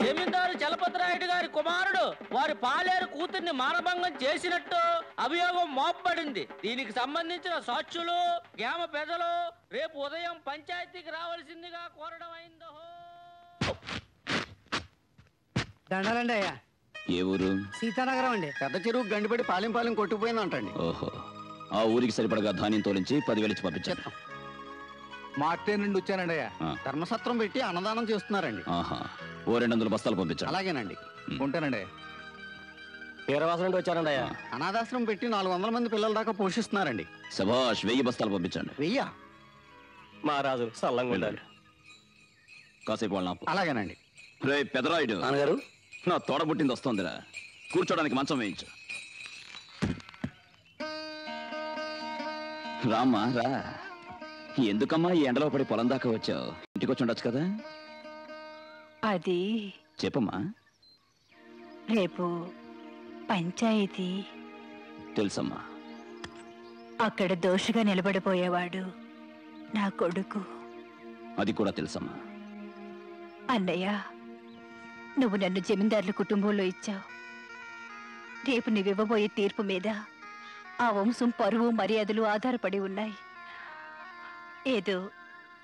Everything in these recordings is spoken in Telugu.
జమీందారు చలపతిరాయుడు గారి కుమారుడు వారి పాలేరు కూతుర్ని మానభంగం చేసినట్టు అభియోగం మోపబడింది. దీనికి సంబంధించిన సాక్షులు గ్రామ పెద్దలు రేపు ఉదయం పంచాయతీకి రావాల్సిందిగా కోరడం అయిందో. దండాలండి అయ్యా. ఏ ఊరు? సీతానగరం అండి. పెద్ద చెరువు గండిపడి పాలెం కొట్టుకుపోయిందంటండి. ఓహో, ఆ ఊరికి సరిపడగా ధాన్యం తోలించి 10,000 ఇచ్చి పంపించేద్దాం. మార్టే నుండి వచ్చానండి అయ్యా. ధర్మసత్రం పెట్టి అన్నదానం చేస్తున్నారండి. ఆహా, ఓ 200 బస్తాలు పంపించాను. అలాగేనండి, ఉంటానండి. వీరవాసం నుండి వచ్చానండి అయ్యా. అనాథాశ్రమం పెట్టి 400 మంది పిల్లల దాకా పోషిస్తున్నారండి. శభాష్, 1000 బస్తాలు పంపించండి. 1000? మహారాజు సల్లంగా ఉండాలి. కాసేపు వాళ్ళ నాపు. అలాగేనండి. రే పెదరాయుడు నాన్నగారు, నా తోడబుట్టింది వస్తోందిరా, కూర్చోడానికి మంచం వేయించు. రామ్మా రా. ఎందుకమ్మా ఈ ఎండలో పడి పొలం దాకా వచ్చావు? ఇంటికి వచ్చి ఉండొచ్చు కదా. అది చెప్పమ్మా. రేపు పంచాయతీ. తెలుసమ్మా. అక్కడ దోషిగా నిలబడిపోయేవాడు నా కొడుకు. అది కూడా తెలుసమ్మా. అన్నయ్య, నువ్వు నన్ను జమీందారుల కుటుంబంలో ఇచ్చావు. రేపు నువ్వివ్వబోయే తీర్పు మీద ఆ వంశం పరువు మర్యాదలు ఆధారపడి ఉన్నాయి. ఏదో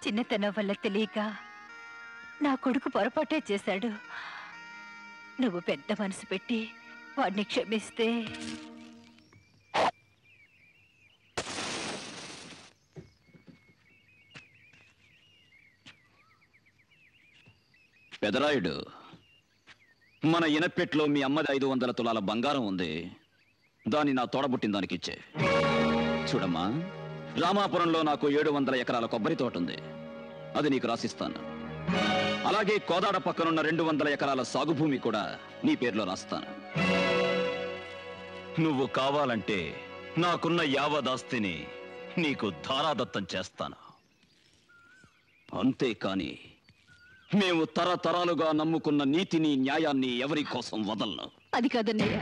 చిన్నతనం వల్ల తెలియక నా కొడుకు పొరపాటే చేశాడు. నువ్వు పెద్ద మనసు పెట్టి వాడిని క్షమిస్తే. పెదరాయుడు, మన ఇనపెట్లో మీ అమ్మది 500 తులాల బంగారం ఉంది. దాన్ని నా తోడబుట్టిన దానికి ఇచ్చే. చూడమ్మా, రామాపురంలో నాకు 700 ఎకరాల కొబ్బరి తోట ఉంది. అది నీకు రాసిస్తాను. అలాగే కోదాడ పక్కనున్న 200 ఎకరాల సాగుభూమి కూడా నీ పేరులో రాస్తాను. నువ్వు కావాలంటే నాకున్న యావదాస్తిని నీకు ధారాదత్తం చేస్తాను. అంతేకాని మేము తరతరాలుగా నమ్ముకున్న నీతిని న్యాయాన్ని ఎవరి కోసం వదలను. అది కాదన్నయ్య.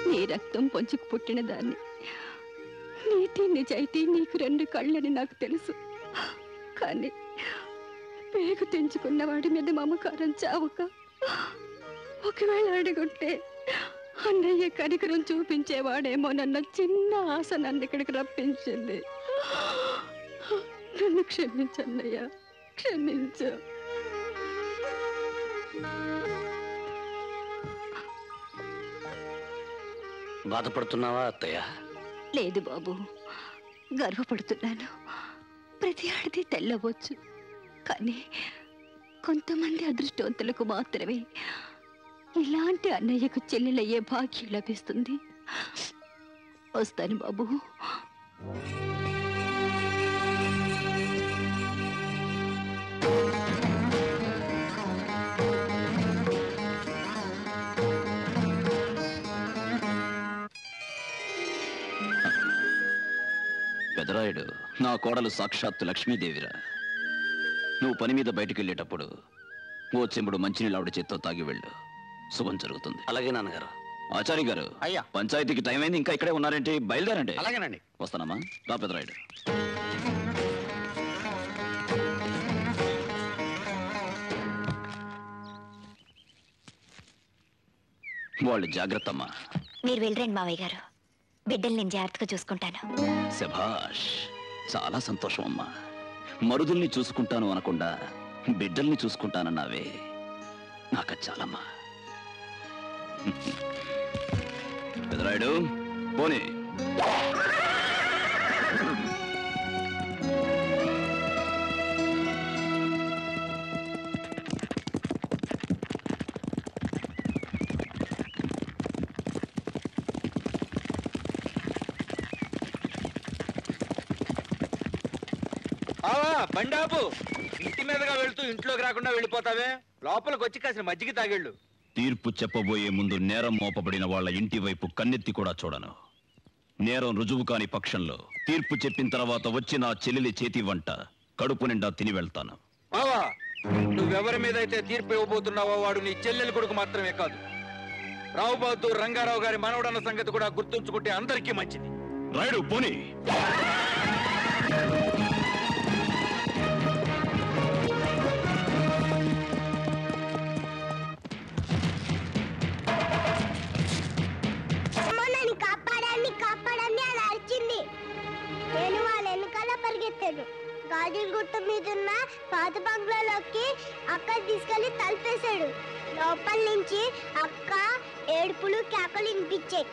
నీ రక్తం పొంచుకు పుట్టిన దాన్ని, నీతి నిజాయితీ నీకు 2 కళ్ళని నాకు తెలుసు. కానీ పేగు తెంచుకున్న వాడి మీద మమకారం చావక, ఒకవేళ అడుగుంటే అన్నయ్య కనికరం చూపించేవాడేమో నన్న చిన్న ఆశ నన్ను ఇక్కడికి రప్పించింది. నన్ను క్షమించన్నయ్య, క్షమించు. బాధపడుతున్నావా అత్తయ్య? లేదు బాబు, గర్వపడుతున్నాను. ప్రతి ఆడితే తెల్లవచ్చు, కానీ కొంతమంది అదృష్టవంతులకు మాత్రమే ఇలాంటి అన్నయ్యకు చెల్లెలయ్యే భాగ్యం లభిస్తుంది. వస్తాను బాబు. పెదరాయుడు, నా కోడలు సాక్షాత్తు లక్ష్మీదేవిరా. నువ్వు పని మీద బయటికి వెళ్ళేటప్పుడు ఓ చెంబుడు మంచినీళ్ళు ఆవిడ చేత్తో తాగి వెళ్ళు. శుభం జరుగుతుంది. అలాగే నాన్నగారు. ఆచారి గారు, అయ్యా, పంచాయతీకి టైం అయింది, ఇంకా ఇక్కడే ఉన్నారేంటి? బయలుదేరండి. అలాగేనండి. వస్తానమ్మా. రా పెదరాయుడు. వాళ్ళు జాగ్రత్త అమ్మా. మీరు వెళ్ళరండి మావయ్య గారు, బిడ్డలు నేను జాగ్రత్తగా చూసుకుంటాను. శభాష్, చాలా సంతోషం అమ్మా. మరుదుల్ని చూసుకుంటాను అనకుండా బిడ్డల్ని చూసుకుంటానన్నావే, నాకు చాలమ్మా. పెదరాయుడు పోనీ. బండాపు, ఇంటి మీదగా వెళ్తూ ఇంట్లోకి రాకుండా వెళ్ళిపోతావే? లోపలికి వచ్చి కాసిన మజ్జిగ తాగేళ్ళు. తీర్పు చెప్పబోయే ముందు నేరం మోపబడిన వాళ్ళ ఇంటి వైపు కన్నెత్తి కూడా చూడను. నేరం రుజువు కాని పక్షంలో తీర్పు చెప్పిన తర్వాత వచ్చి నా చెల్లెలి చేతి వంట కడుపు నిండా తిని వెళ్తాను. నువ్వెవరి మీద అయితే తీర్పు ఇవ్వబోతున్నావో వాడు నీ చెల్లెలి కొడుకు మాత్రమే కాదు, రావుబాతు రంగారావు గారి మనవడన్న సంగతి కూడా గుర్తుంచుకుంటే అందరికీ మంచిది. రాయుడు పోనీ. కాపాడని అని అరిచింది. నేను వాళ్ళ వెనకాల పరిగెత్తాను. గాజుల గుట్ట మీద ఉన్న పాత బంగ్లాలోకి అక్క తీసుకెళ్లి తలుపేశాడు. లోపల నుంచి అక్క ఏడుపులు కేకలు వినిపించాయి.